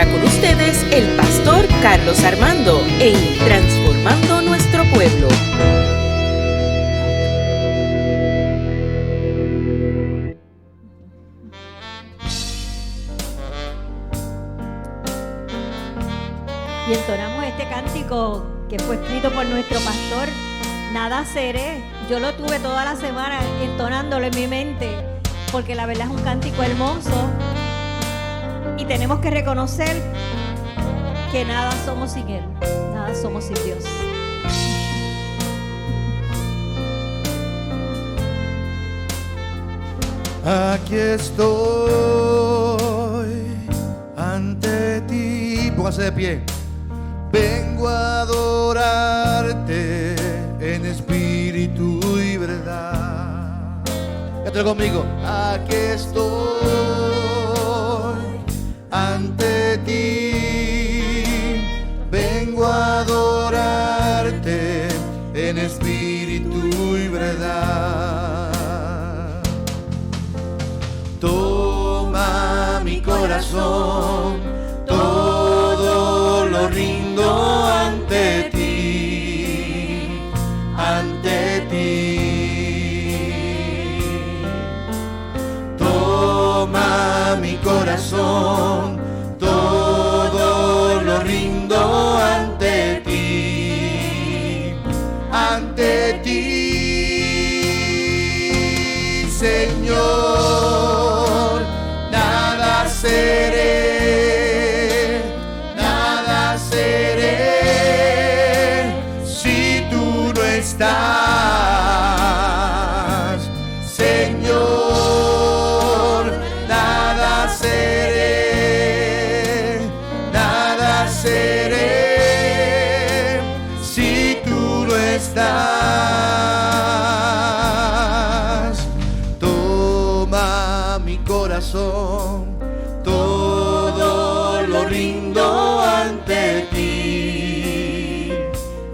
ahora con ustedes el pastor Carlos Armando en Transformando Nuestro Pueblo. Y entonamos este cántico que fue escrito por nuestro pastor, Nada seré. Yo lo tuve toda la semana entonándolo en mi mente, porque la verdad es un cántico hermoso y tenemos que reconocer que nada somos sin Él, nada somos sin Dios. Aquí estoy ante ti. Póngase de pie. Vengo a adorarte en espíritu y verdad. Cántalo conmigo. Aquí estoy ante ti. Vengo a adorarte en espíritu y verdad. Toma mi corazón, todo lo rindo ante ti, ante ti. Toma mi corazón, todo lo rindo ante ti, ante ti, Señor. Nada seré, nada seré si tú no estás, Señor. Nada seré, nada seré si tú no estás. Toma mi corazón, todo lo rindo ante ti,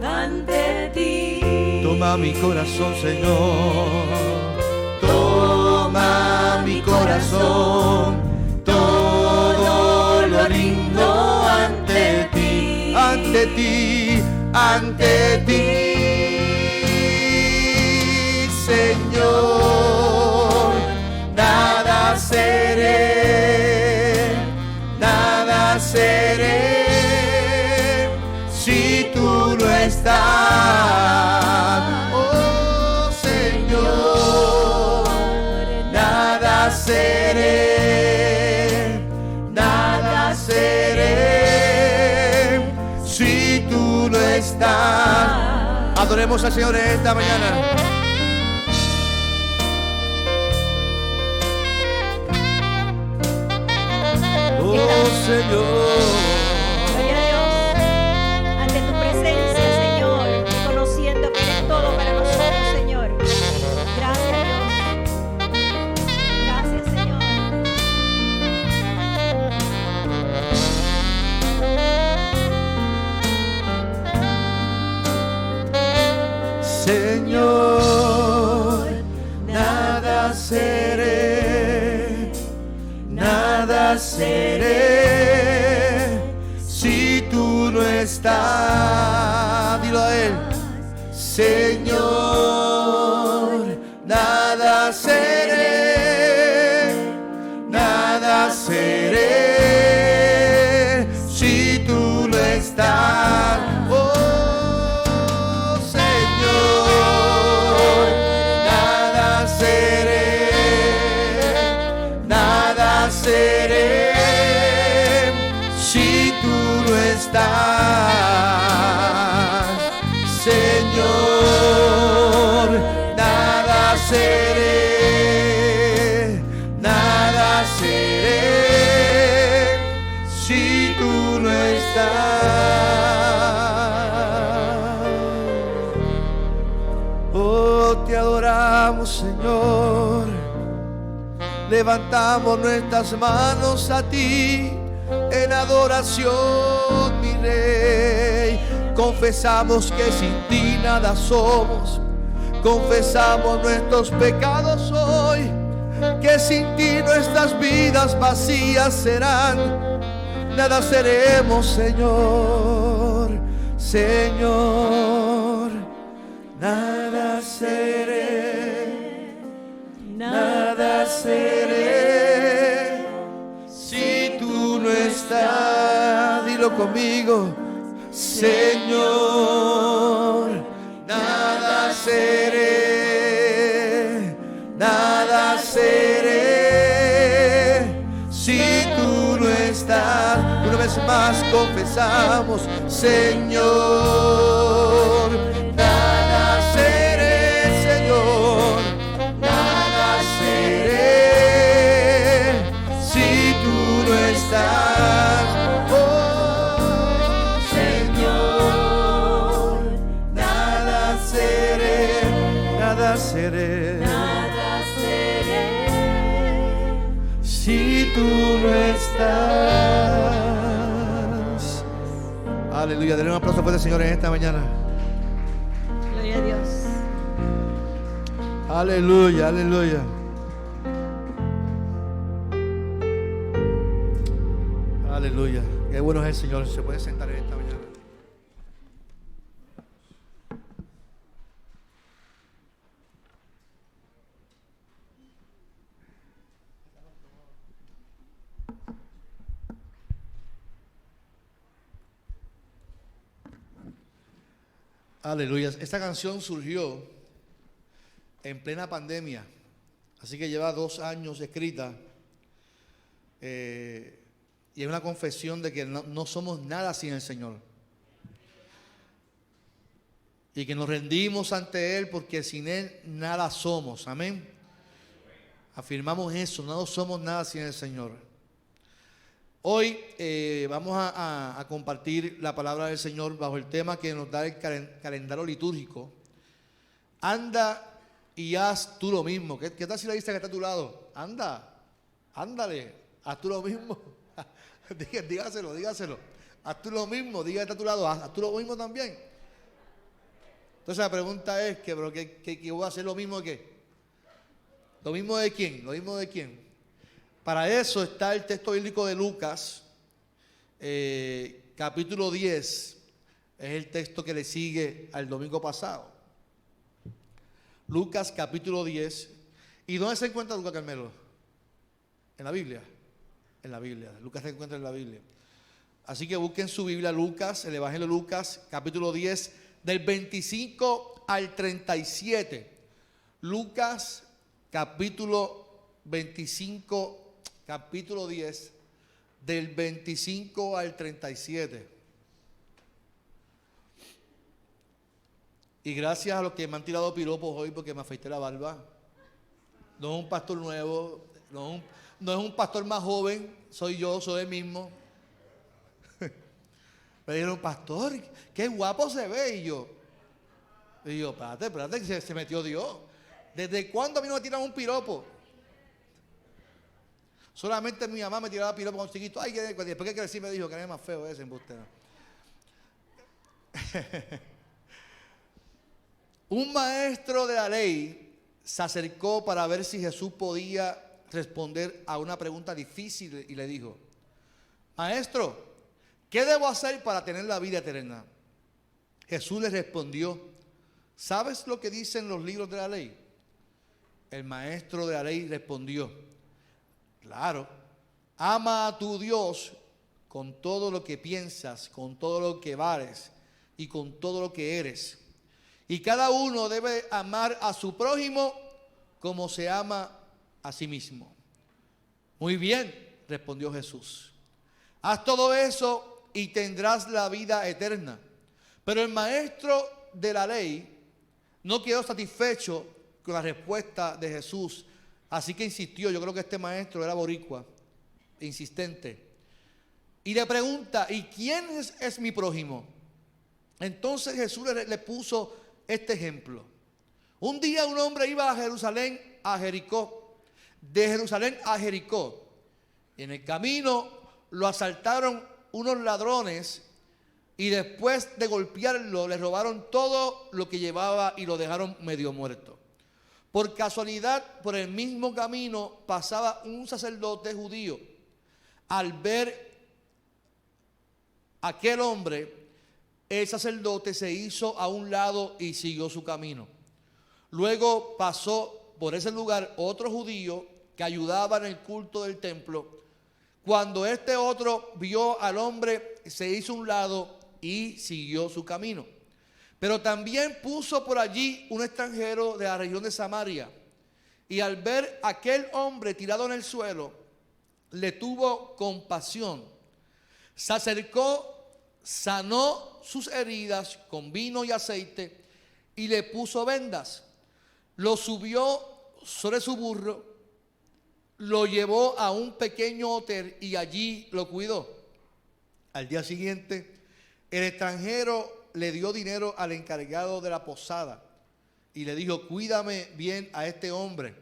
Ante ti. toma mi corazón, Señor. Toma mi corazón, todo lo rindo ante ti, ante ti, ante ti, Señor. Nada seré, nada seré si tú no estás, oh Señor. Nada seré, nada seré si tú no estás. Adoremos al Señor en esta mañana. Oh Señor, Gloria a Dios, ante tu presencia, Señor, reconociendo que eres todo para nosotros, Señor. Gracias, Dios. Gracias, Señor. Señor, nada seré, nada seré si tú no estás. Dilo a Él. Señor, nada seré, nada seré si tú no estás. Oh Señor, nada seré, nada seré si tú no estás, Señor. Nada seré, nada seré si tú no estás. Oh, te adoramos, Señor. Levantamos nuestras manos a ti en adoración, mi Rey. Confesamos que sin ti nada somos. Confesamos nuestros pecados hoy, que sin ti nuestras vidas vacías serán. nada seremos, Señor, Señor, nada seré, nada seré, si tú no estás, dilo conmigo, Señor, nada seré, nada seré, si tú no estás. Una vez más confesamos, Señor, nada seré, Señor, nada seré, si tú no estás. Oh, Señor, nada seré, nada seré, Nada seré. si tú no estás. Aleluya, denle un aplauso fuerte, Señor, en esta mañana. Gloria a Dios. Aleluya, aleluya. Aleluya. Qué bueno es el Señor. Se puede sentar en esta mañana. Aleluya. Esta canción surgió en plena pandemia, así que lleva 2 años escrita, y es una confesión de que no somos nada sin el Señor, y que nos rendimos ante Él porque sin Él nada somos. Amén. Afirmamos eso, no somos nada sin el Señor. Hoy vamos a compartir la palabra del Señor bajo el tema que nos da el calendario litúrgico. Anda y haz tú lo mismo. ¿Qué tal si le dice que está a tu lado? Anda, ándale, haz tú lo mismo. Dígaselo. Haz tú lo mismo, diga que está a tu lado, haz tú lo mismo también. Entonces la pregunta es, ¿que voy a hacer lo mismo de qué? ¿Lo mismo de quién? ¿Lo mismo de quién? Para eso está el texto bíblico de Lucas, capítulo 10, es el texto que le sigue al domingo pasado. Lucas capítulo 10. ¿Y dónde se encuentra Lucas, Carmelo? En la Biblia. En la Biblia. Lucas se encuentra en la Biblia. Así que busquen su Biblia, Lucas, el Evangelio de Lucas, capítulo 10, del 25 al 37. Lucas capítulo 25, capítulo 10, del 25 al 37. Y gracias a los que me han tirado piropos hoy porque me afeité la barba. No es un pastor nuevo, no es un pastor más joven, soy yo, soy el mismo. Me dijeron, pastor, qué guapo se ve. Y yo, espérate, que se metió Dios. ¿Desde cuándo a mí no me tiran un piropo? Solamente mi mamá me tiraba piropo con chiquito. Ay, después que crecí me dijo que era más feo ese embustero. Un maestro de la ley se acercó para ver si Jesús podía responder a una pregunta difícil y le dijo, maestro, ¿qué debo hacer para tener la vida eterna? Jesús le respondió, ¿sabes lo que dicen los libros de la ley? El maestro de la ley respondió, claro, ama a tu Dios con todo lo que piensas, con todo lo que vales y con todo lo que eres. Y cada uno debe amar a su prójimo como se ama a sí mismo. Muy bien, respondió Jesús. Haz todo eso y tendrás la vida eterna. Pero el maestro de la ley no quedó satisfecho con la respuesta de Jesús. Así que insistió, yo creo que este maestro era boricua, insistente. Y le pregunta, ¿y quién es mi prójimo? Entonces Jesús le puso este ejemplo. Un día un hombre iba a Jerusalén, a Jericó, de Jerusalén a Jericó. Y en el camino lo asaltaron unos ladrones y después de golpearlo le robaron todo lo que llevaba y lo dejaron medio muerto. Por casualidad, por el mismo camino pasaba un sacerdote judío. Al ver aquel hombre, el sacerdote, se hizo a un lado y siguió su camino. Luego pasó por ese lugar otro judío que ayudaba en el culto del templo. Cuando este otro vio al hombre, se hizo a un lado y siguió su camino. Pero también puso por allí un extranjero de la región de Samaria. Y al ver a aquel hombre tirado en el suelo, le tuvo compasión. Se acercó, sanó sus heridas con vino y aceite y le puso vendas. Lo subió sobre su burro, lo llevó a un pequeño hotel y allí lo cuidó. Al día siguiente, el extranjero le dio dinero al encargado de la posada y le dijo: cuídame bien a este hombre.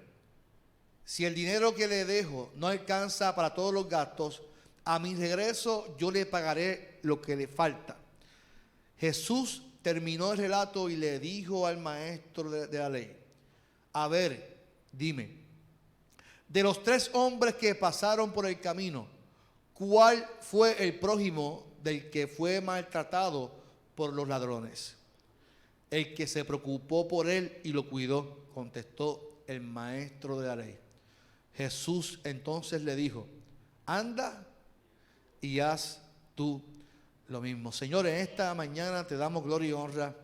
Si el dinero que le dejo no alcanza para todos los gastos, a mi regreso yo le pagaré lo que le falta. Jesús terminó el relato y le dijo al maestro de la ley: a ver, dime, de los 3 hombres que pasaron por el camino, ¿cuál fue el prójimo del que fue maltratado por los ladrones? El que se preocupó por él y lo cuidó, contestó el maestro de la ley. Jesús entonces le dijo: anda y haz tú lo mismo. Señor, en esta mañana te damos gloria y honra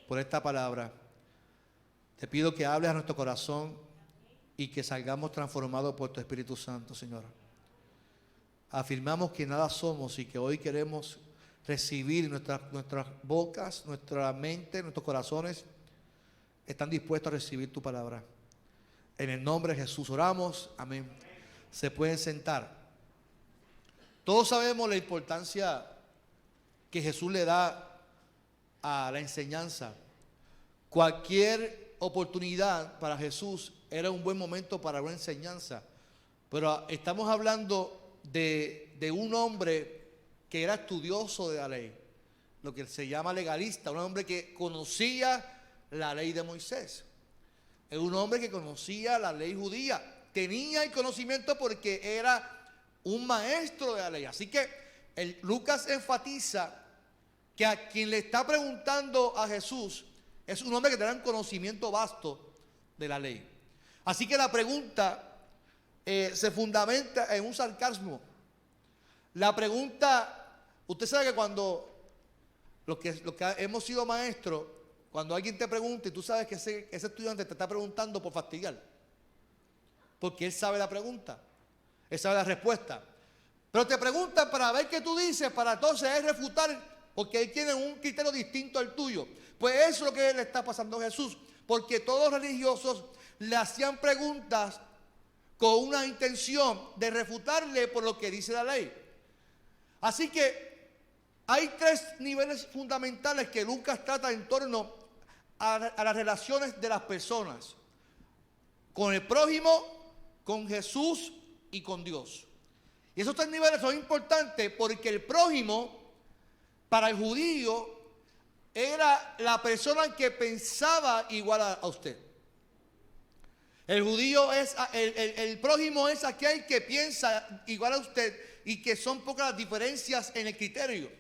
por esta palabra. Te pido que hables a nuestro corazón y que salgamos transformados por tu Espíritu Santo, Señor. Afirmamos que nada somos y que hoy queremos recibir nuestras bocas, nuestra mente, nuestros corazones están dispuestos a recibir tu palabra. En el nombre de Jesús oramos. Amén. Se pueden sentar. Todos sabemos la importancia que Jesús le da a la enseñanza. Cualquier oportunidad para Jesús era un buen momento para una enseñanza. Pero estamos hablando de un hombre que era estudioso de la ley, lo que se llama legalista, un hombre que conocía la ley de Moisés. Es un hombre que conocía la ley judía, tenía el conocimiento porque era un maestro de la ley. Así que Lucas enfatiza que a quien le está preguntando a Jesús es un hombre que tenía un conocimiento vasto de la ley. Así que la pregunta se fundamenta en un sarcasmo. La pregunta, usted sabe que cuando los que hemos sido maestros, cuando alguien te pregunta y tú sabes que ese estudiante te está preguntando por fastidiar, porque él sabe la pregunta, él sabe la respuesta, pero te preguntan para ver qué tú dices, para entonces él refutar, porque él tiene un criterio distinto al tuyo. Pues eso es lo que le está pasando a Jesús, porque todos los religiosos le hacían preguntas con una intención de refutarle por lo que dice la ley. Así que hay 3 niveles fundamentales que Lucas trata en torno a las relaciones de las personas: con el prójimo, con Jesús y con Dios. Y esos 3 niveles son importantes porque el prójimo, para el judío, era la persona que pensaba igual a usted. El judío es, el prójimo es aquel que piensa igual a usted y que son pocas las diferencias en el criterio.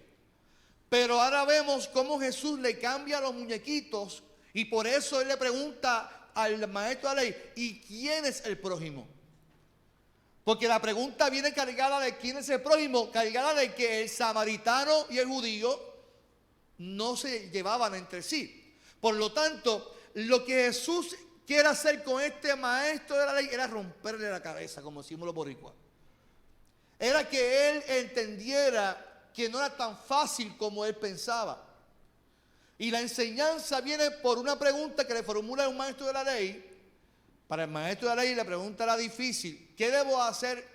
Pero ahora vemos cómo Jesús le cambia los muñequitos y por eso él le pregunta al maestro de la ley: ¿y quién es el prójimo? Porque la pregunta viene cargada de quién es el prójimo, cargada de que el samaritano y el judío no se llevaban entre sí. Por lo tanto, lo que Jesús quiere hacer con este maestro de la ley era romperle la cabeza, como decimos los boricuas. Era que él entendiera que no era tan fácil como él pensaba. Y la enseñanza viene por una pregunta que le formula un maestro de la ley. Para el maestro de la ley la pregunta era difícil: ¿qué debo hacer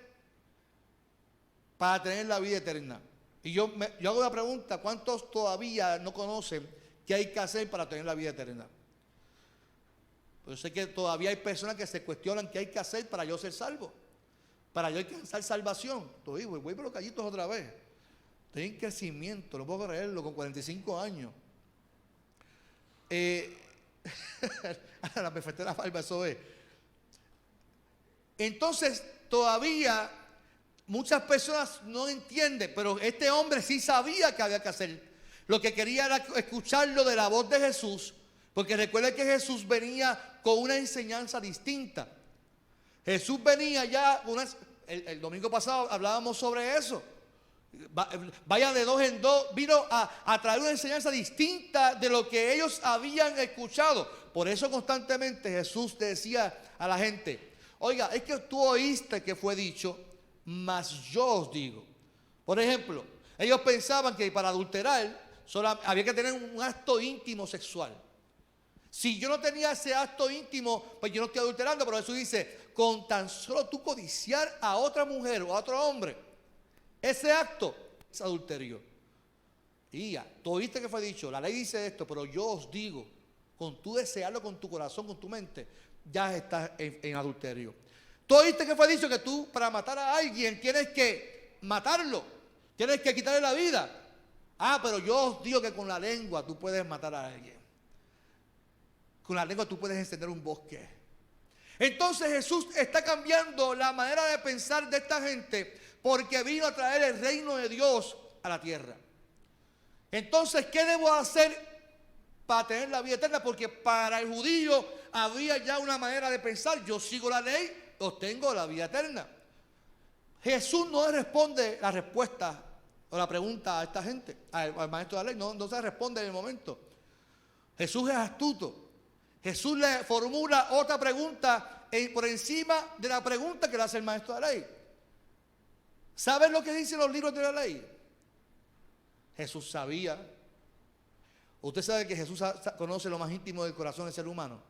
para tener la vida eterna? Y yo hago la pregunta: ¿cuántos todavía no conocen qué hay que hacer para tener la vida eterna? Pues yo sé que todavía hay personas que se cuestionan qué hay que hacer para yo ser salvo, para yo alcanzar salvación. Voy por los callitos otra vez. Estoy en crecimiento, no puedo creerlo, con 45 años. La perfecta barba, eso es. Entonces, todavía muchas personas no entienden, pero este hombre sí sabía que había que hacer. Lo que quería era escucharlo de la voz de Jesús, porque recuerden que Jesús venía con una enseñanza distinta. Jesús venía ya, el domingo pasado hablábamos sobre eso. Vaya de dos en dos, vino a traer una enseñanza distinta de lo que ellos habían escuchado. Por eso constantemente Jesús decía a la gente: oiga, es que tú oíste que fue dicho, mas yo os digo. Por ejemplo, ellos pensaban que para adulterar solo había que tener un acto íntimo sexual. Si yo no tenía ese acto íntimo, pues yo no estoy adulterando. Pero Jesús dice: con tan solo tú codiciar a otra mujer o a otro hombre, ese acto es adulterio. Y ya, tú oíste que fue dicho, la ley dice esto, pero yo os digo, con tú desearlo con tu corazón, con tu mente, ya estás en adulterio. Tú oíste que fue dicho que tú para matar a alguien tienes que matarlo, tienes que quitarle la vida. Pero yo os digo que con la lengua tú puedes matar a alguien. Con la lengua tú puedes encender un bosque. Entonces Jesús está cambiando la manera de pensar de esta gente, porque vino a traer el reino de Dios a la tierra. Entonces, ¿qué debo hacer para tener la vida eterna? Porque para el judío había ya una manera de pensar: yo sigo la ley, obtengo la vida eterna. Jesús no le responde la respuesta o la pregunta a esta gente, al maestro de la ley, no se responde en el momento. Jesús es astuto. Jesús le formula otra pregunta por encima de la pregunta que le hace el maestro de la ley. ¿Saben lo que dicen los libros de la ley? Jesús sabía. Usted sabe que Jesús conoce lo más íntimo del corazón del ser humano.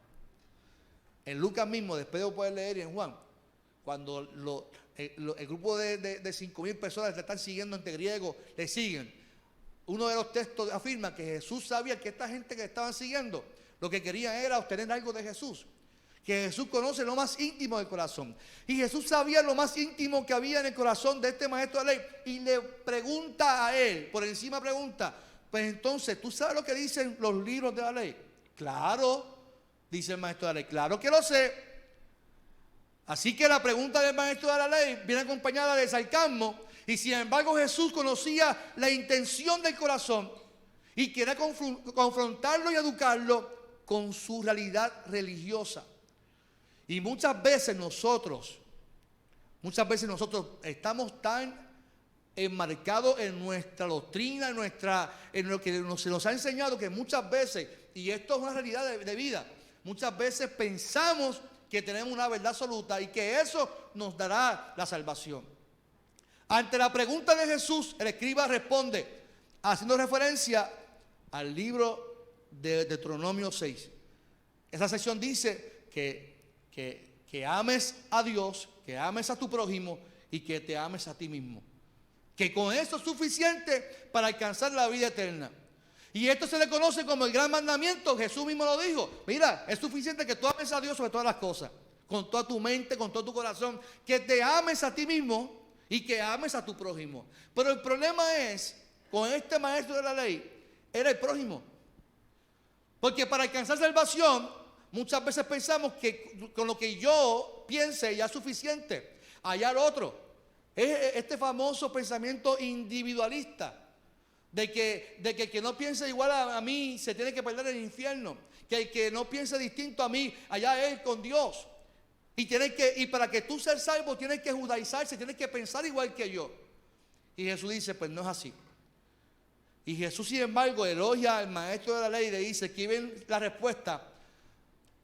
En Lucas mismo, después de poder leer, y en Juan, cuando el grupo de 5,000 personas le están siguiendo entre griegos, le siguen. Uno de los textos afirma que Jesús sabía que esta gente que estaban siguiendo lo que querían era obtener algo de Jesús. Que Jesús conoce lo más íntimo del corazón. Y Jesús sabía lo más íntimo que había en el corazón de este maestro de la ley. Y le pregunta a él, por encima pregunta: pues entonces, ¿tú sabes lo que dicen los libros de la ley? Claro, dice el maestro de la ley, claro que lo sé. Así que la pregunta del maestro de la ley viene acompañada de sarcasmo. Y sin embargo Jesús conocía la intención del corazón y quería confrontarlo y educarlo con su realidad religiosa. Y muchas veces nosotros estamos tan enmarcados en nuestra doctrina, en lo que se nos ha enseñado, que muchas veces, y esto es una realidad de vida, muchas veces pensamos que tenemos una verdad absoluta y que eso nos dará la salvación. Ante la pregunta de Jesús, el escriba responde haciendo referencia al libro de Deuteronomio 6. Esa sección dice que ames a Dios, que ames a tu prójimo y que te ames a ti mismo. Que con eso es suficiente para alcanzar la vida eterna. Y esto se le conoce como el gran mandamiento. Jesús mismo lo dijo: mira, es suficiente que tú ames a Dios sobre todas las cosas, con toda tu mente, con todo tu corazón, que te ames a ti mismo y que ames a tu prójimo. Pero el problema es, con este maestro de la ley, era el prójimo. Porque para alcanzar salvación, muchas veces pensamos que con lo que yo piense ya es suficiente. Allá el otro. Es este famoso pensamiento individualista. De que el que no piense igual a mí se tiene que perder en el infierno. Que el que no piense distinto a mí, allá es con Dios. Y para que tú seas salvo tienes que judaizarse, tienes que pensar igual que yo. Y Jesús dice: pues no es así. Y Jesús, sin embargo, elogia al maestro de la ley y le dice: aquí ven la respuesta.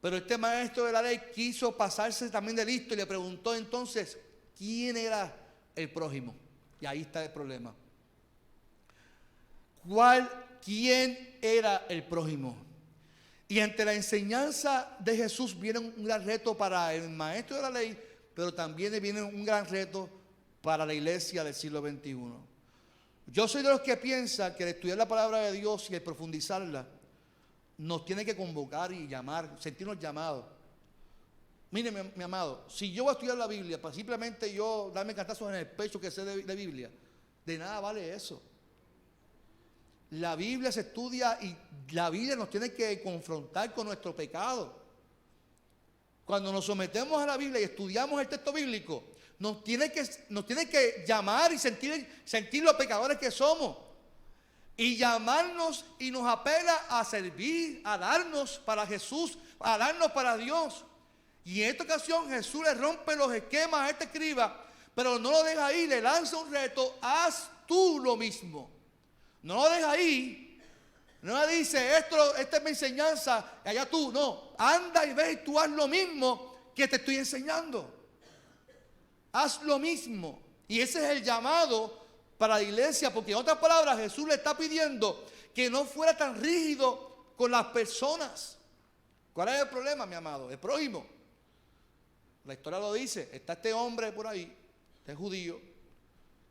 Pero este maestro de la ley quiso pasarse también de listo y le preguntó entonces: ¿quién era el prójimo? Y ahí está el problema. ¿Quién era el prójimo? Y ante la enseñanza de Jesús viene un gran reto para el maestro de la ley, pero también viene un gran reto para la iglesia del siglo XXI. Yo soy de los que piensan que el estudiar la palabra de Dios y el profundizarla nos tiene que convocar y llamar, sentirnos llamados. Mire, mi amado, si yo voy a estudiar la Biblia para simplemente yo darme cantazos en el pecho que sé de Biblia, de nada vale eso. La Biblia se estudia y la Biblia nos tiene que confrontar con nuestro pecado. Cuando nos sometemos a la Biblia y estudiamos el texto bíblico, nos tiene que llamar y sentir los pecadores que somos. Y llamarnos y nos apela a servir, a darnos para Jesús, a darnos para Dios. Y en esta ocasión Jesús le rompe los esquemas a este escriba, pero no lo deja ahí, le lanza un reto: haz tú lo mismo. No lo deja ahí, no le dice, esta es mi enseñanza, y allá tú. No, anda y ve y tú haz lo mismo que te estoy enseñando. Haz lo mismo. Y ese es el llamado para la iglesia, porque en otras palabras Jesús le está pidiendo que no fuera tan rígido con las personas. ¿Cuál es el problema, mi amado? El prójimo. La historia lo dice. Está este hombre por ahí, este judío,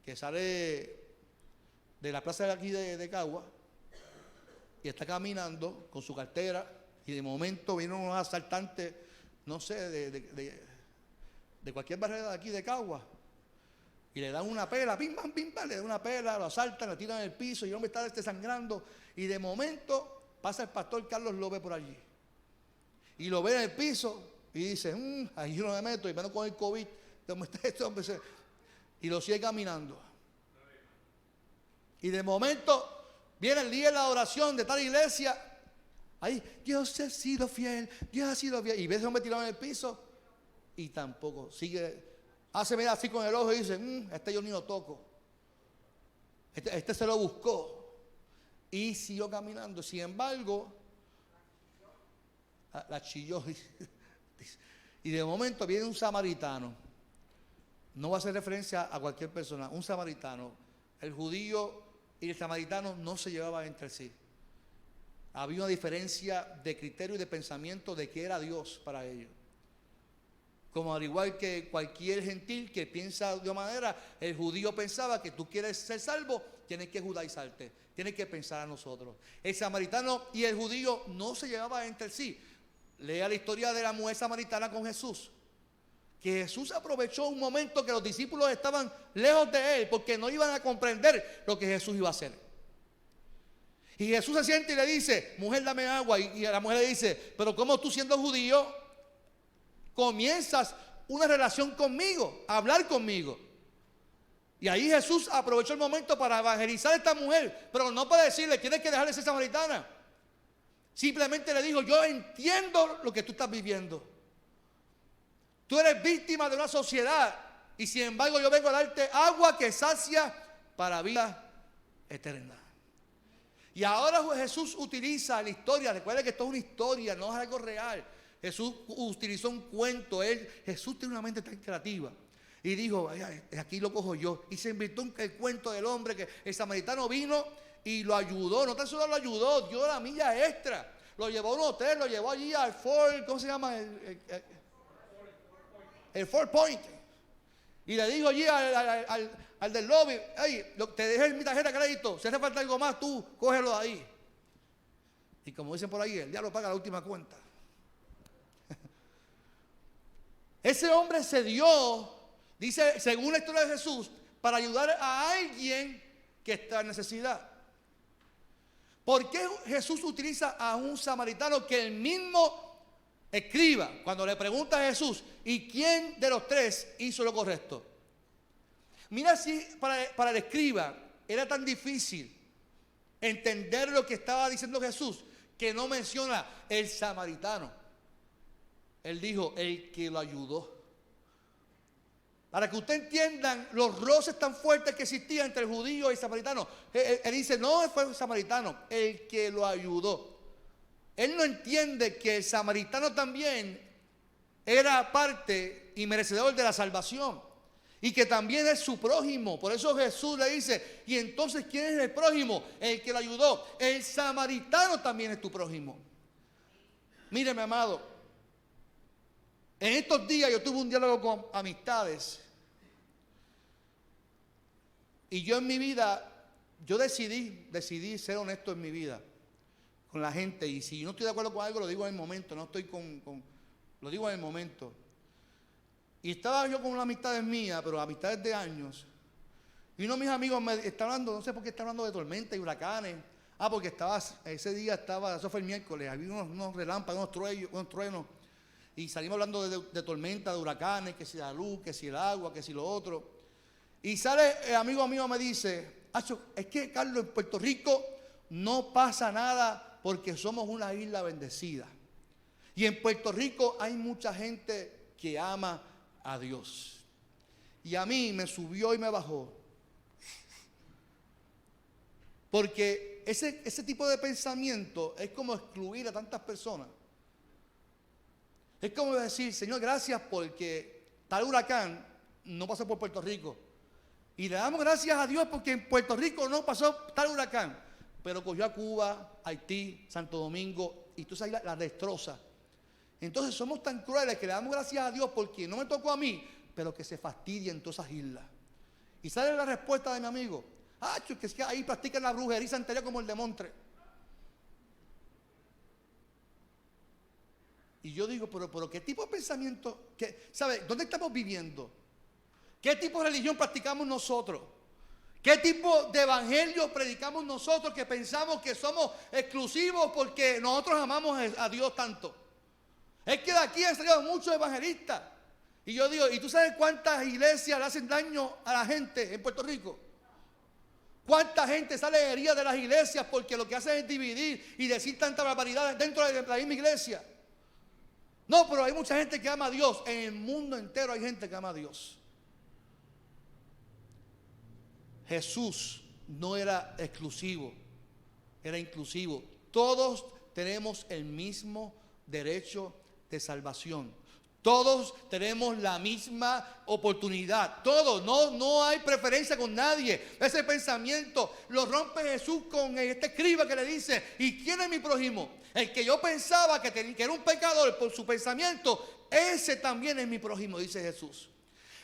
que sale de la plaza de aquí de Cagua y está caminando con su cartera, y de momento vienen unos asaltantes, no sé, de cualquier barrio de aquí de Cagua, y le dan una pela, pim pam, le dan una pela, lo asaltan, lo tiran en el piso, y el hombre está sangrando, y de momento pasa el pastor Carlos López por allí, y lo ve en el piso, y dice, ahí yo no me meto, y menos con el COVID, este hombre y lo sigue caminando. Y de momento viene el día de la oración de tal iglesia, ahí, Dios ha sido fiel, Dios ha sido fiel, y ve ese hombre tirado en el piso, y tampoco sigue. Hace mira así con el ojo y dice, este yo ni lo toco. Este se lo buscó. Y siguió caminando. Sin embargo, la chilló. Y de momento viene un samaritano. No va a hacer referencia a cualquier persona. Un samaritano. El judío y el samaritano no se llevaban entre sí. Había una diferencia de criterio y de pensamiento de que era Dios para ellos. Como al igual que cualquier gentil que piensa de una manera, el judío pensaba que tú quieres ser salvo, tienes que judaizarte, tienes que pensar a nosotros. El samaritano y el judío no se llevaban entre sí. Lea la historia de la mujer samaritana con Jesús. Que Jesús aprovechó un momento que los discípulos estaban lejos de él, porque no iban a comprender lo que Jesús iba a hacer. Y Jesús se siente y le dice, mujer, dame agua. Y la mujer le dice, pero ¿cómo tú, siendo judío, comienzas una relación conmigo, a hablar conmigo? Y ahí Jesús aprovechó el momento para evangelizar a esta mujer, pero no para decirle, tienes que dejar de ser samaritana. Simplemente le dijo, yo entiendo lo que tú estás viviendo. Tú eres víctima de una sociedad, y sin embargo yo vengo a darte agua que sacia para vida eterna. Y ahora Jesús utiliza la historia. Recuerda que esto es una historia, no es algo real. Jesús utilizó un cuento. Jesús tiene una mente tan creativa. Y dijo, aquí lo cojo yo. Y se inventó el cuento del hombre que el samaritano vino y lo ayudó. No tan solo lo ayudó, dio la milla extra. Lo llevó a un hotel, lo llevó allí al Ford, ¿cómo se llama? El Ford Point. Y le dijo allí al del lobby, hey, te dejé mi tarjeta de crédito, si hace falta algo más, tú cógelo de ahí. Y como dicen por ahí, el diablo paga la última cuenta. Ese hombre se dio, dice, según la historia de Jesús, para ayudar a alguien que está en necesidad. ¿Por qué Jesús utiliza a un samaritano que el mismo escriba, cuando le pregunta a Jesús, ¿y quién de los tres hizo lo correcto? Mira si para el escriba era tan difícil entender lo que estaba diciendo Jesús, que no menciona el samaritano. Él dijo, el que lo ayudó. Para que ustedes entiendan los roces tan fuertes que existían entre el judío y el samaritano. Él dice, no fue el samaritano, el que lo ayudó. Él no entiende que el samaritano también era parte y merecedor de la salvación. Y que también es su prójimo. Por eso Jesús le dice, y entonces ¿quién es el prójimo? El que lo ayudó. El samaritano también es tu prójimo. Mire, mi amado, en estos días yo tuve un diálogo con amistades. Y yo en mi vida, yo decidí ser honesto en mi vida con la gente. Y si no estoy de acuerdo con algo, lo digo en el momento. No estoy lo digo en el momento. Y estaba yo con unas amistades mías, pero amistades de años. Y uno de mis amigos me está hablando, no sé por qué está hablando de tormentas y huracanes. Porque ese día eso fue el miércoles, había unos relámpagos, unos truenos. y salimos hablando de tormentas, de huracanes, que si la luz, que si el agua, que si lo otro. Y sale el amigo mío me dice, Acho, es que Carlos, en Puerto Rico no pasa nada porque somos una isla bendecida. Y en Puerto Rico hay mucha gente que ama a Dios. Y a mí me subió y me bajó. Porque ese tipo de pensamiento es como excluir a tantas personas. Es como decir, Señor, gracias porque tal huracán no pasó por Puerto Rico. Y le damos gracias a Dios porque en Puerto Rico no pasó tal huracán. Pero cogió a Cuba, Haití, Santo Domingo, y tú sabes, la destroza. Entonces somos tan crueles que le damos gracias a Dios porque no me tocó a mí, pero que se fastidien todas esas islas. Y sale la respuesta de mi amigo. Que es que ahí practican la brujería santería como el de Montre. Y yo digo, pero ¿qué tipo de pensamiento? ¿Sabe? ¿Dónde estamos viviendo? ¿Qué tipo de religión practicamos nosotros? ¿Qué tipo de evangelio predicamos nosotros que pensamos que somos exclusivos porque nosotros amamos a Dios tanto? Es que de aquí han salido muchos evangelistas. Y yo digo, ¿y tú sabes cuántas iglesias le hacen daño a la gente en Puerto Rico? ¿Cuánta gente sale herida de las iglesias porque lo que hacen es dividir y decir tanta barbaridad dentro de la misma iglesia? No, pero hay mucha gente que ama a Dios. En el mundo entero hay gente que ama a Dios. Jesús no era exclusivo, era inclusivo. Todos tenemos el mismo derecho de salvación. Todos tenemos la misma oportunidad. Todos, no hay preferencia con nadie. Ese pensamiento lo rompe Jesús con este escriba que le dice, ¿y quién es mi prójimo? El que yo pensaba que era un pecador por su pensamiento, ese también es mi prójimo, dice Jesús.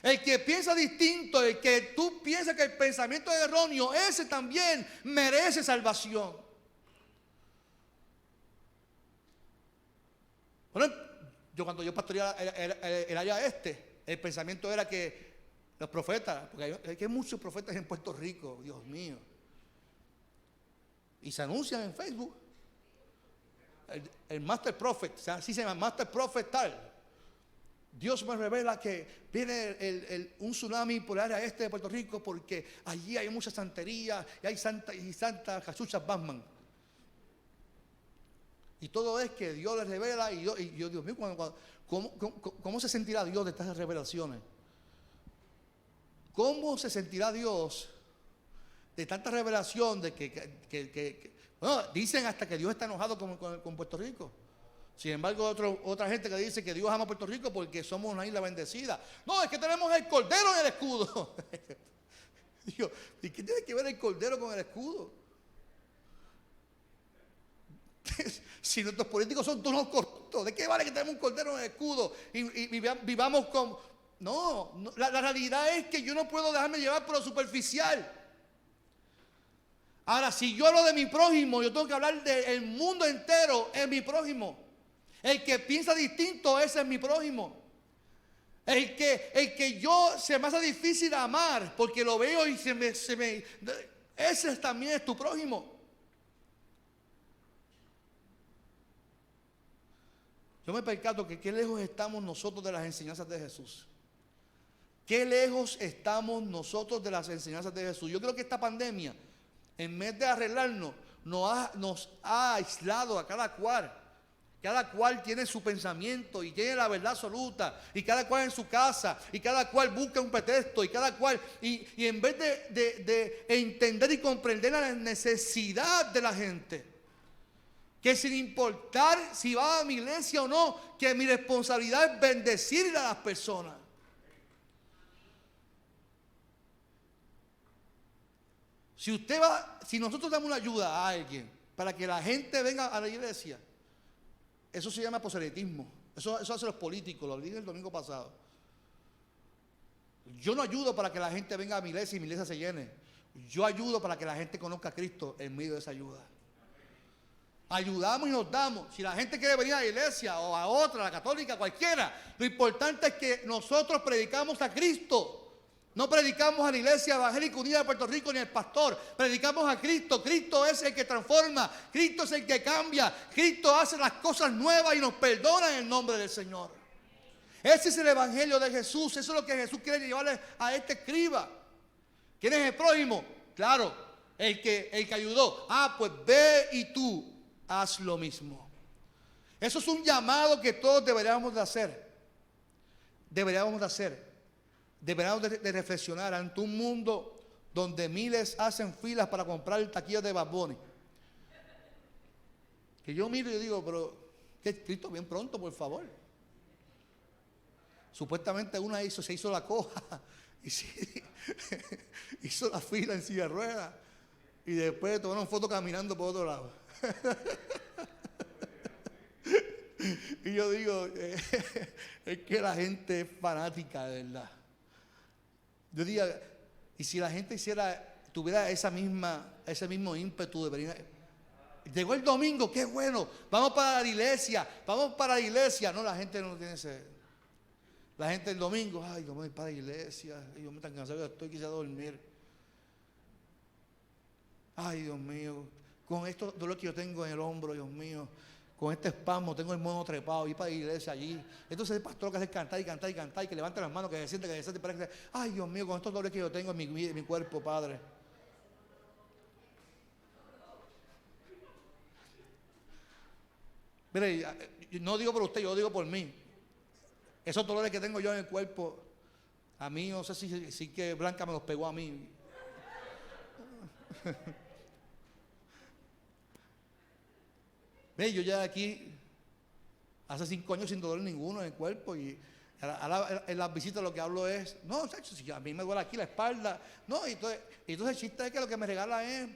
El que piensa distinto, el que tú piensas que el pensamiento es erróneo, ese también merece salvación. Bueno, cuando yo pastoreaba el área este, el pensamiento era que los profetas, porque hay muchos profetas en Puerto Rico, Dios mío, y se anuncian en Facebook, el Master Prophet, o sea, así se llama, Master Prophet tal. Dios me revela que viene un tsunami por el área este de Puerto Rico porque allí hay mucha santería y hay santas cachuchas Batman. Y todo es que Dios les revela y yo Dios mío, ¿cómo se sentirá Dios de estas revelaciones? ¿Cómo se sentirá Dios de tanta revelación de bueno, dicen hasta que Dios está enojado con Puerto Rico? Sin embargo, otra gente que dice que Dios ama a Puerto Rico porque somos una isla bendecida. No, es que tenemos el cordero en el escudo. Digo, ¿y qué tiene que ver el cordero con el escudo? Si nuestros políticos son todos corruptos, ¿de qué vale que tenemos un cordero en el escudo y vivamos con... No, la realidad es que yo no puedo dejarme llevar por lo superficial. Ahora, si yo hablo de mi prójimo, yo tengo que hablar del mundo entero, es mi prójimo. El que piensa distinto, ese es mi prójimo. El que yo se me hace difícil amar porque lo veo y ese también es tu prójimo. Yo me percato que qué lejos estamos nosotros de las enseñanzas de Jesús. Qué lejos estamos nosotros de las enseñanzas de Jesús. Yo creo que esta pandemia, en vez de arreglarnos, nos ha aislado a cada cual. Cada cual tiene su pensamiento y tiene la verdad absoluta. Y cada cual en su casa. Y cada cual busca un pretexto. Y cada cual. Y en vez de entender y comprender la necesidad de la gente. Que sin importar si va a mi iglesia o no, que mi responsabilidad es bendecir a las personas. Si nosotros damos una ayuda a alguien para que la gente venga a la iglesia, eso se llama proselitismo. Eso hacen los políticos, lo dije el domingo pasado. Yo no ayudo para que la gente venga a mi iglesia y mi iglesia se llene. Yo ayudo para que la gente conozca a Cristo en medio de esa ayuda. Ayudamos y nos damos. Si la gente quiere venir a la iglesia o a otra, a la católica, cualquiera, lo importante es que nosotros predicamos a Cristo. No predicamos a la Iglesia Evangélica Unida de Puerto Rico ni al pastor. Predicamos a Cristo. Cristo es el que transforma. Cristo es el que cambia. Cristo hace las cosas nuevas y nos perdona en el nombre del Señor. Ese es el evangelio de Jesús. Eso es lo que Jesús quiere llevarle a este escriba. ¿Quién es el prójimo? Claro, el que ayudó. Pues ve y tú haz lo mismo. Eso es un llamado que todos deberíamos de hacer. Deberíamos de reflexionar ante un mundo donde miles hacen filas para comprar el taquillo de Bad Bunny. Que yo miro y digo, pero que Cristo bien pronto, por favor. Supuestamente se hizo la coja y hizo la fila en silla de ruedas y después tomaron fotos caminando por otro lado. Y yo digo, es que la gente es fanática de verdad. Yo digo, y si la gente tuviera ese mismo ímpetu de venir. Llegó el domingo, qué bueno, vamos para la iglesia. No, la gente no tiene ese. La gente el domingo, ay, yo me voy para la iglesia, yo me tan cansado, yo quisiera dormir. Ay, Dios mío, con esto dolor que yo tengo en el hombro, Dios mío, con este espasmo, tengo el mono trepado, ir para la iglesia allí. Entonces el pastor que hace cantar y que levante las manos, que se siente, parece, ay, Dios mío, con estos dolores que yo tengo en mi cuerpo, Padre. Mire, no digo por usted, yo digo por mí. Esos dolores que tengo yo en el cuerpo, a mí no sé si que Blanca me los pegó a mí. Mire, yo ya aquí hace 5 años sin dolor ninguno en el cuerpo y ahora en las visitas lo que hablo es, no, si a mí me duele aquí la espalda, no, y entonces el chiste es que lo que me regala es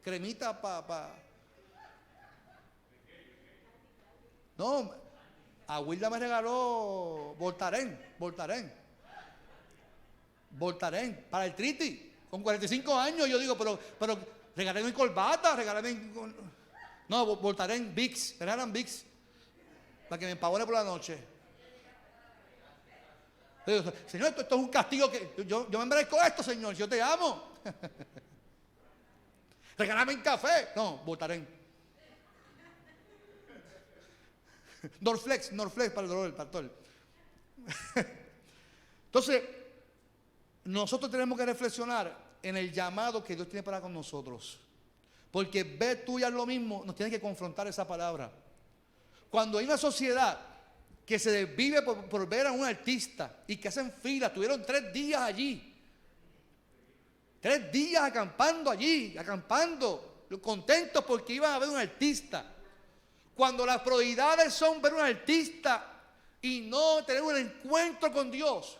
cremita para. No, a Wilda me regaló Voltaren para el triti, con 45 años. Yo digo, pero regálame corbata, no, Voltaren, Vicks, me regalan Vicks, para que me empavone por la noche. Yo digo, Señor, esto es un castigo que yo me merezco esto, Señor, yo te amo. Regálame un café, no, Voltaren. Norflex para el dolor del pastor. Entonces, nosotros tenemos que reflexionar en el llamado que Dios tiene para con nosotros. Porque ver tú y haz lo mismo, nos tiene que confrontar esa palabra. Cuando hay una sociedad que se desvive por ver a un artista y que hacen fila, tuvieron 3 días allí. 3 días acampando allí, contentos porque iban a ver un artista. Cuando las prioridades son ver un artista y no tener un encuentro con Dios.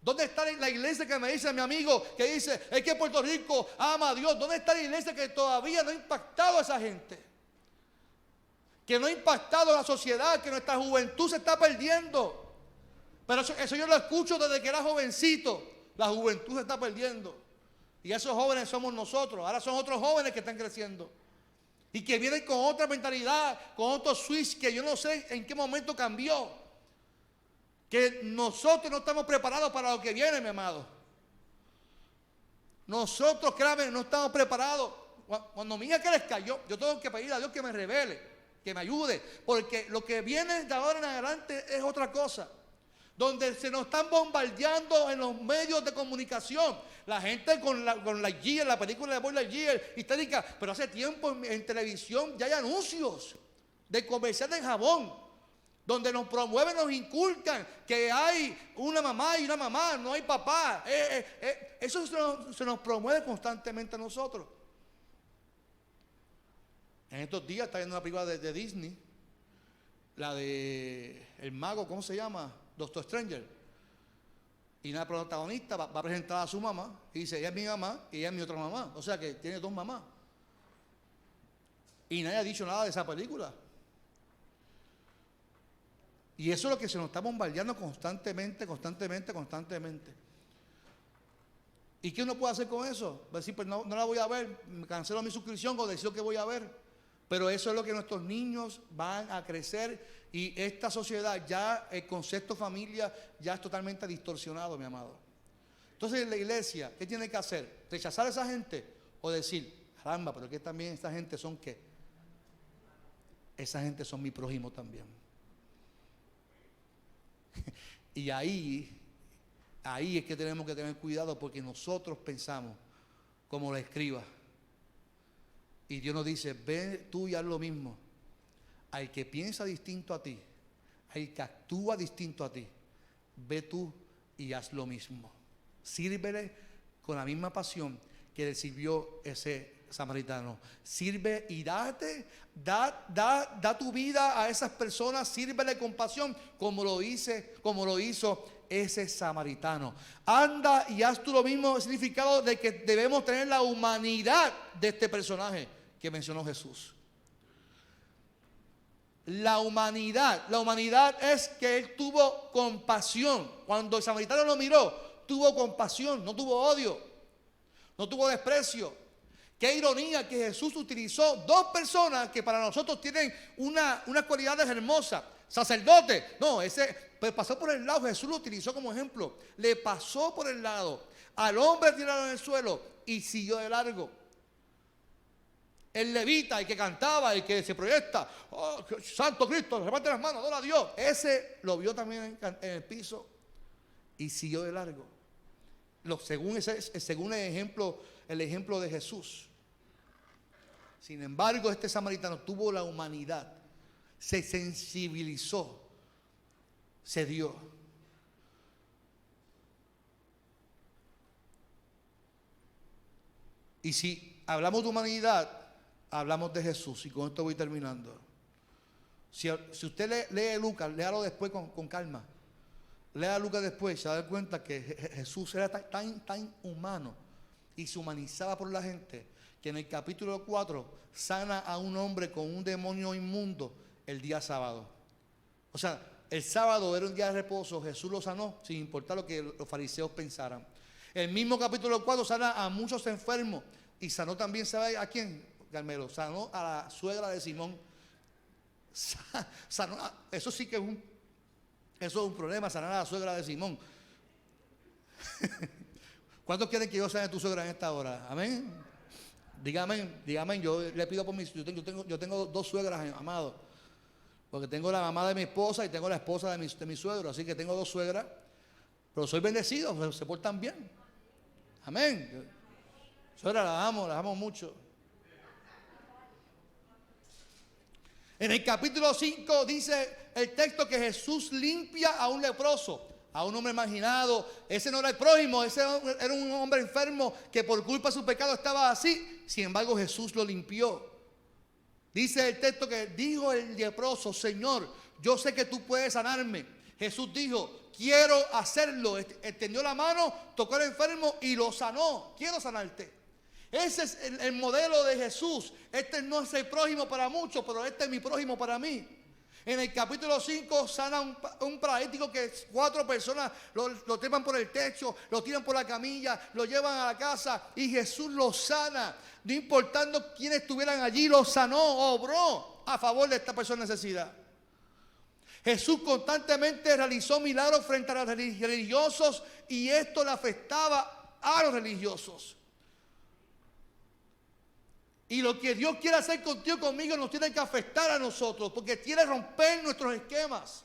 ¿Dónde está la iglesia que me dice mi amigo que dice, es que Puerto Rico ama a Dios? ¿Dónde está la iglesia que todavía no ha impactado a esa gente? Que no ha impactado a la sociedad, que nuestra juventud se está perdiendo. Pero eso yo lo escucho desde que era jovencito. La juventud se está perdiendo. Y esos jóvenes somos nosotros. Ahora son otros jóvenes que están creciendo. Y que vienen con otra mentalidad, con otro switch que yo no sé en qué momento cambió. Que nosotros no estamos preparados para lo que viene, mi amado. Nosotros, créanme, no estamos preparados. Cuando mi hija que les cayó, yo tengo que pedir a Dios que me revele, que me ayude. Porque lo que viene de ahora en adelante es otra cosa. Donde se nos están bombardeando en los medios de comunicación. La gente con Lightyear, la película de Buzz Lightyear, histérica. Pero hace tiempo en televisión ya hay anuncios de comerciales de jabón. Donde nos promueven, nos inculcan que hay una mamá y una mamá, no hay papá. Eso se nos promueve constantemente a nosotros. En estos días está viendo una película de Disney. La de El Mago, ¿cómo se llama? Doctor Stranger. Y una protagonista va a presentar a su mamá y dice, ella es mi mamá y ella es mi otra mamá. O sea que tiene 2 mamás. Y nadie ha dicho nada de esa película. Y eso es lo que se nos está bombardeando constantemente. ¿Y qué uno puede hacer con eso? Va a decir, pues no la voy a ver, me cancelo mi suscripción o decido que voy a ver. Pero eso es lo que nuestros niños van a crecer. Y esta sociedad ya, el concepto familia ya es totalmente distorsionado, mi amado. Entonces la iglesia, ¿qué tiene que hacer? ¿Rechazar a esa gente? O decir, caramba, pero que también esta gente son ¿qué? Esa gente son mi prójimo también. Y ahí es que tenemos que tener cuidado, porque nosotros pensamos como la escriba. Y Dios nos dice, ve tú y haz lo mismo. Al que piensa distinto a ti, al que actúa distinto a ti, ve tú y haz lo mismo. Sírvele con la misma pasión que le sirvió ese samaritano. Sirve y da tu vida a esas personas, sírvele con pasión, como lo hizo ese samaritano. Anda y haz tú lo mismo. El significado de que debemos tener la humanidad de este personaje que mencionó Jesús. La humanidad es que él tuvo compasión. Cuando el samaritano lo miró, tuvo compasión, no tuvo odio, no tuvo desprecio. Qué ironía que Jesús utilizó dos personas que para nosotros tienen unas cualidades hermosas. Sacerdote, no, ese pues pasó por el lado. Jesús lo utilizó como ejemplo. Le pasó por el lado al hombre tirado en el suelo y siguió de largo. El levita, el que cantaba, el que se proyecta, oh, Santo Cristo, levante las manos, adora a Dios. Ese lo vio también en el piso y siguió de largo. Según el ejemplo de Jesús. Sin embargo, este samaritano tuvo la humanidad, se sensibilizó, se dio. Y si hablamos de humanidad, hablamos de Jesús, y con esto voy terminando. Si usted lee Lucas, léalo después con calma. Lea Lucas después, se va a dar cuenta que Jesús era tan humano y se humanizaba por la gente, que en el capítulo 4 sana a un hombre con un demonio inmundo el día sábado. O sea, el sábado era un día de reposo, Jesús lo sanó sin importar lo que los fariseos pensaran. El mismo capítulo 4 sana a muchos enfermos y sanó también, ¿sabe a quién, Carmelo? Sanó a la suegra de Simón. Eso sí que es un problema, sanar a la suegra de Simón. ¿Cuántos quieren que yo sane a tu suegra en esta hora? Amén. Dígame, yo le pido por mis. Yo tengo dos suegras, amado. Porque tengo la mamá de mi esposa y tengo la esposa de mi suegro. Así que tengo dos suegras. Pero soy bendecido, se portan bien. Amén. Suegra, las amo mucho. En el capítulo 5 dice el texto que Jesús limpia a un leproso, a un hombre marginado. Ese no era el prójimo, ese era un hombre enfermo que por culpa de su pecado estaba así. Sin embargo, Jesús lo limpió. Dice el texto que dijo el leproso: Señor, yo sé que tú puedes sanarme. Jesús dijo: quiero hacerlo. Extendió la mano, tocó al enfermo y lo sanó. Quiero sanarte. Ese es el modelo de Jesús. Este no es el prójimo para muchos, pero este es mi prójimo para mí. En el capítulo 5 sana un paralítico que 4 personas lo trepan por el techo, lo tiran por la camilla, lo llevan a la casa y Jesús lo sana. No importando quiénes estuvieran allí, lo sanó, obró a favor de esta persona en necesidad. Jesús constantemente realizó milagros frente a los religiosos y esto le afectaba a los religiosos. Y lo que Dios quiere hacer contigo, conmigo, nos tiene que afectar a nosotros, porque quiere romper nuestros esquemas.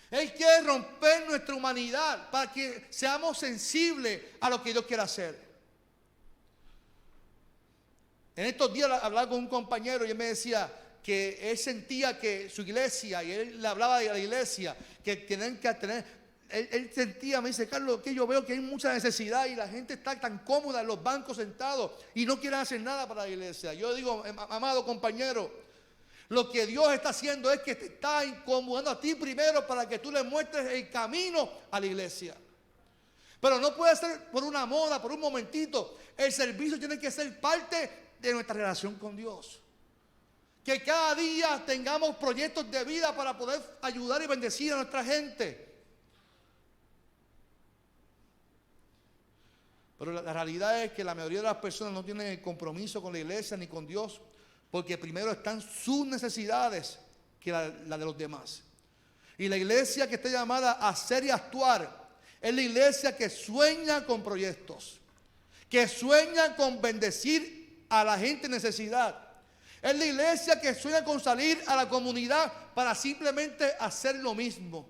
Él quiere romper nuestra humanidad para que seamos sensibles a lo que Dios quiere hacer. En estos días hablaba con un compañero y él me decía que él sentía que su iglesia, y él le hablaba de la iglesia, que tienen que tener. Él sentía, me dice: Carlos, que yo veo que hay mucha necesidad y la gente está tan cómoda en los bancos sentados y no quieren hacer nada para la iglesia. Yo digo: amado compañero, lo que Dios está haciendo es que te está incomodando a ti primero para que tú le muestres el camino a la iglesia. Pero no puede ser por una moda, por un momentito. El servicio tiene que ser parte de nuestra relación con Dios. Que cada día tengamos proyectos de vida para poder ayudar y bendecir a nuestra gente. Pero la realidad es que la mayoría de las personas no tienen el compromiso con la iglesia ni con Dios, porque primero están sus necesidades que la de los demás. Y la iglesia que está llamada a hacer y actuar es la iglesia que sueña con proyectos, que sueña con bendecir a la gente en necesidad. Es la iglesia que sueña con salir a la comunidad para simplemente hacer lo mismo.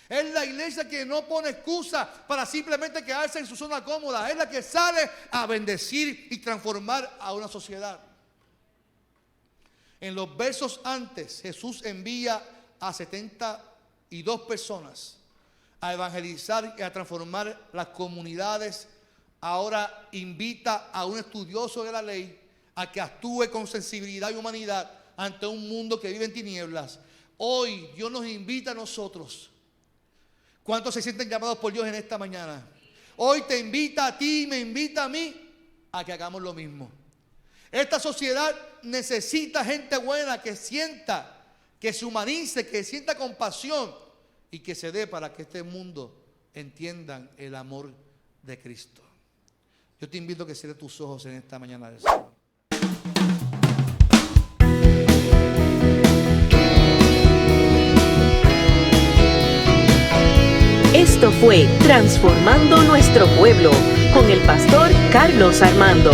Es la iglesia que no pone excusa para simplemente quedarse en su zona cómoda. Es la que sale a bendecir y transformar a una sociedad. En los versos antes, Jesús envía a 72 personas a evangelizar y a transformar las comunidades. Ahora invita a un estudioso de la ley a que actúe con sensibilidad y humanidad ante un mundo que vive en tinieblas. Hoy Dios nos invita a nosotros. ¿Cuántos se sienten llamados por Dios en esta mañana? Hoy te invita a ti y me invita a mí a que hagamos lo mismo. Esta sociedad necesita gente buena que sienta, que se humanice, que sienta compasión y que se dé para que este mundo entiendan el amor de Cristo. Yo te invito a que cierres tus ojos en esta mañana del Señor. Esto fue Transformando Nuestro Pueblo con el pastor Carlos Armando.